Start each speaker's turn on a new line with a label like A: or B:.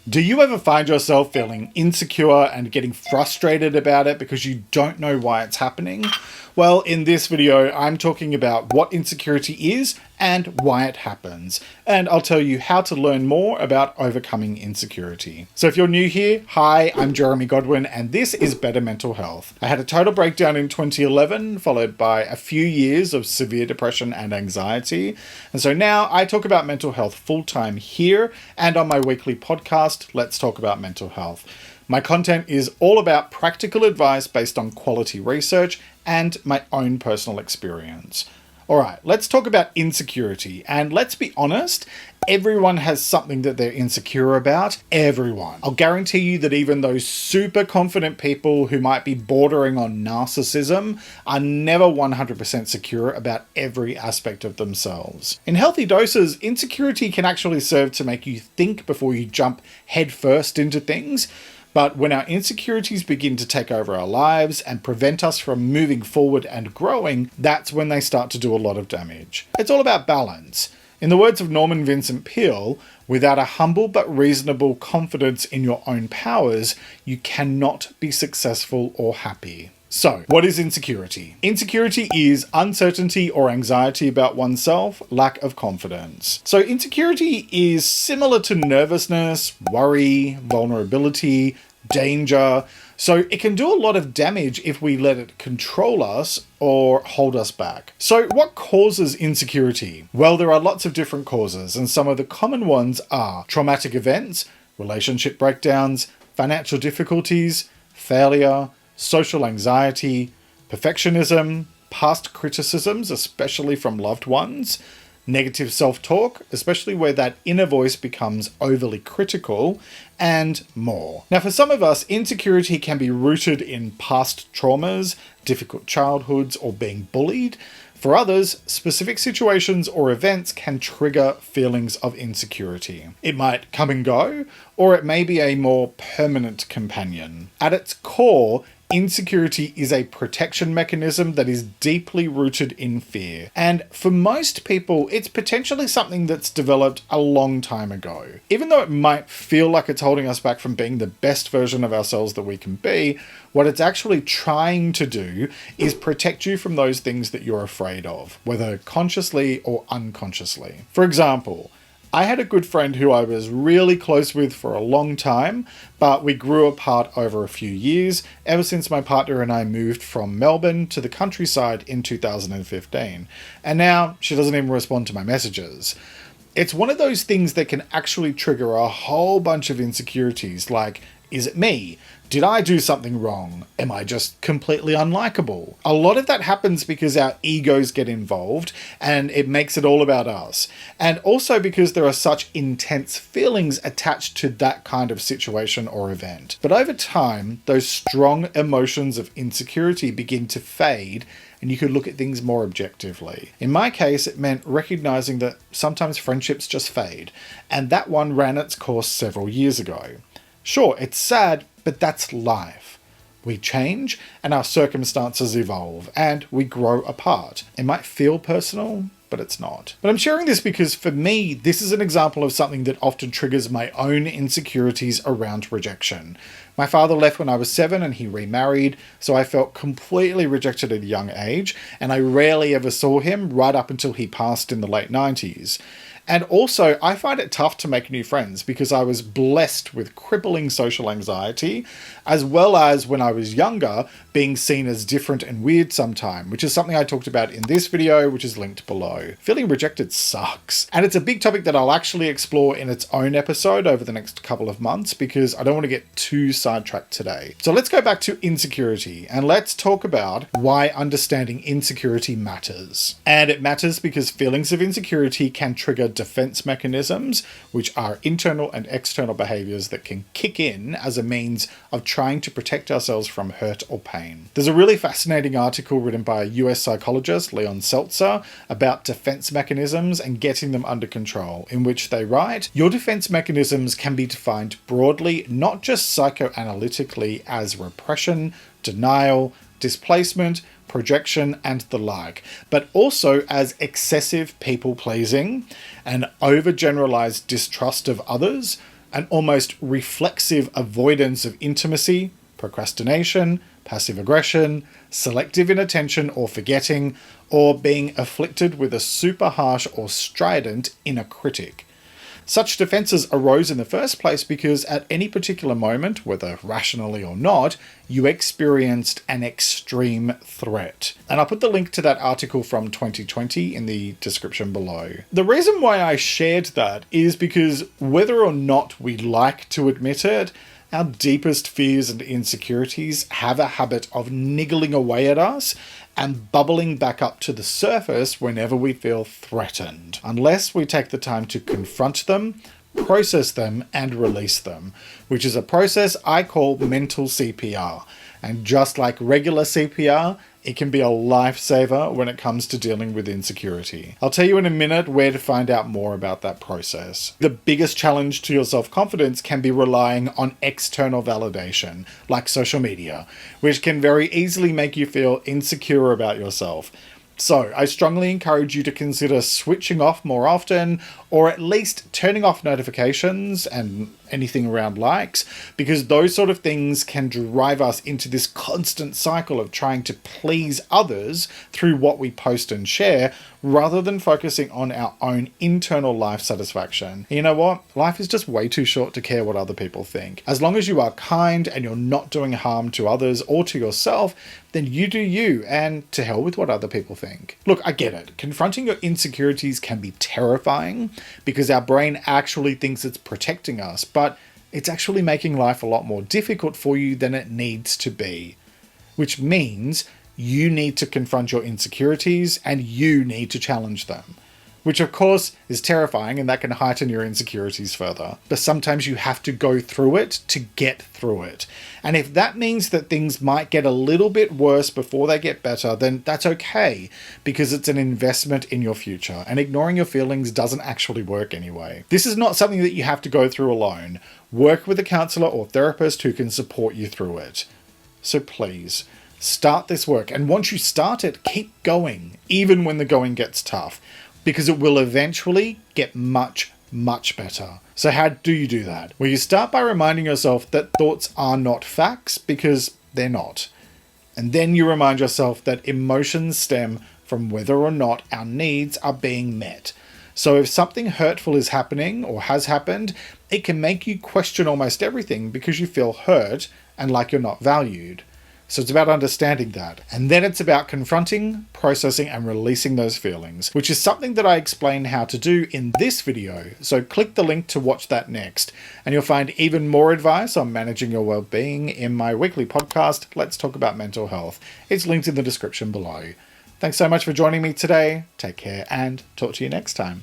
A: Do you ever find yourself feeling insecure and getting frustrated about it because you don't know why it's happening? Well, in this video, I'm talking about what insecurity is and why it happens. And I'll tell you how to learn more about overcoming insecurity. So if you're new here, hi, I'm Jeremy Godwin, and this is Better Mental Health. I had a total breakdown in 2011, followed by a few years of severe depression and anxiety. And so now I talk about mental health full-time here and on my weekly podcast, Let's Talk About Mental Health. My content is all about practical advice based on quality research and my own personal experience. All right, let's talk about insecurity. And let's be honest, everyone has something that they're insecure about. Everyone. I'll guarantee you that even those super confident people who might be bordering on narcissism are never 100% secure about every aspect of themselves. In healthy doses, insecurity can actually serve to make you think before you jump headfirst into things. But when our insecurities begin to take over our lives and prevent us from moving forward and growing, that's when they start to do a lot of damage. It's all about balance. In the words of Norman Vincent Peale, without a humble but reasonable confidence in your own powers, you cannot be successful or happy. So, what is insecurity? Insecurity is uncertainty or anxiety about oneself, lack of confidence. So insecurity is similar to nervousness, worry, vulnerability, danger. So it can do a lot of damage if we let it control us or hold us back. So what causes insecurity? Well, there are lots of different causes, and some of the common ones are traumatic events, relationship breakdowns, financial difficulties, failure, social anxiety, perfectionism, past criticisms, especially from loved ones, negative self-talk, especially where that inner voice becomes overly critical, and more. Now, for some of us, insecurity can be rooted in past traumas, difficult childhoods, or being bullied. For others, specific situations or events can trigger feelings of insecurity. It might come and go, or it may be a more permanent companion. At its core, insecurity is a protection mechanism that is deeply rooted in fear. And for most people, it's potentially something that's developed a long time ago. Even though it might feel like it's holding us back from being the best version of ourselves that we can be, what it's actually trying to do is protect you from those things that you're afraid of, whether consciously or unconsciously. For example, I had a good friend who I was really close with for a long time, but we grew apart over a few years, ever since my partner and I moved from Melbourne to the countryside in 2015. And now she doesn't even respond to my messages. It's one of those things that can actually trigger a whole bunch of insecurities, like, is it me? Did I do something wrong? Am I just completely unlikable? A lot of that happens because our egos get involved and it makes it all about us. And also because there are such intense feelings attached to that kind of situation or event. But over time, those strong emotions of insecurity begin to fade and you could look at things more objectively. In my case, it meant recognizing that sometimes friendships just fade. And that one ran its course several years ago. Sure, it's sad, but that's life. We change and our circumstances evolve and we grow apart. It might feel personal, but it's not. But I'm sharing this because for me, this is an example of something that often triggers my own insecurities around rejection. My father left when I was 7 and he remarried, so I felt completely rejected at a young age, and I rarely ever saw him right up until he passed in the late 90s. And also, I find it tough to make new friends because I was blessed with crippling social anxiety, as well as when I was younger, being seen as different and weird sometime, which is something I talked about in this video, which is linked below. Feeling rejected sucks. And it's a big topic that I'll actually explore in its own episode over the next couple of months because I don't want to get too sidetracked today. So let's go back to insecurity and let's talk about why understanding insecurity matters. And it matters because feelings of insecurity can trigger defense mechanisms, which are internal and external behaviors that can kick in as a means of trying to protect ourselves from hurt or pain. There's a really fascinating article written by a US psychologist, Leon Seltzer, about defense mechanisms and getting them under control, in which they write, your defense mechanisms can be defined broadly, not just psychoanalytically, as repression, denial, displacement, projection, and the like, but also as excessive people-pleasing, an overgeneralized distrust of others, an almost reflexive avoidance of intimacy, procrastination, passive aggression, selective inattention or forgetting, or being afflicted with a super harsh or strident inner critic. Such defenses arose in the first place because at any particular moment, whether rationally or not, you experienced an extreme threat. And I'll put the link to that article from 2020 in the description below. The reason why I shared that is because whether or not we like to admit it, our deepest fears and insecurities have a habit of niggling away at us and bubbling back up to the surface whenever we feel threatened, unless we take the time to confront them, process them, and release them, which is a process I call mental CPR. And just like regular CPR, it can be a lifesaver when it comes to dealing with insecurity. I'll tell you in a minute where to find out more about that process. The biggest challenge to your self-confidence can be relying on external validation, like social media, which can very easily make you feel insecure about yourself. So I strongly encourage you to consider switching off more often, or at least turning off notifications and anything around likes, because those sort of things can drive us into this constant cycle of trying to please others through what we post and share, rather than focusing on our own internal life satisfaction. And you know what? Life is just way too short to care what other people think. As long as you are kind and you're not doing harm to others or to yourself, then you do you, and to hell with what other people think. Look, I get it. Confronting your insecurities can be terrifying because our brain actually thinks it's protecting us, but it's actually making life a lot more difficult for you than it needs to be. Which means you need to confront your insecurities and you need to challenge them. Which of course is terrifying, and that can heighten your insecurities further. But sometimes you have to go through it to get through it. And if that means that things might get a little bit worse before they get better, then that's okay, because it's an investment in your future, and ignoring your feelings doesn't actually work anyway. This is not something that you have to go through alone. Work with a counselor or therapist who can support you through it. So please, start this work, and once you start it, keep going, even when the going gets tough, because it will eventually get much, much better. So how do you do that? Well, you start by reminding yourself that thoughts are not facts, because they're not. And then you remind yourself that emotions stem from whether or not our needs are being met. So if something hurtful is happening or has happened, it can make you question almost everything because you feel hurt and like you're not valued. So it's about understanding that. And then it's about confronting, processing, and releasing those feelings, which is something that I explain how to do in this video. So click the link to watch that next. And you'll find even more advice on managing your well-being in my weekly podcast, Let's Talk About Mental Health. It's linked in the description below. Thanks so much for joining me today. Take care and talk to you next time.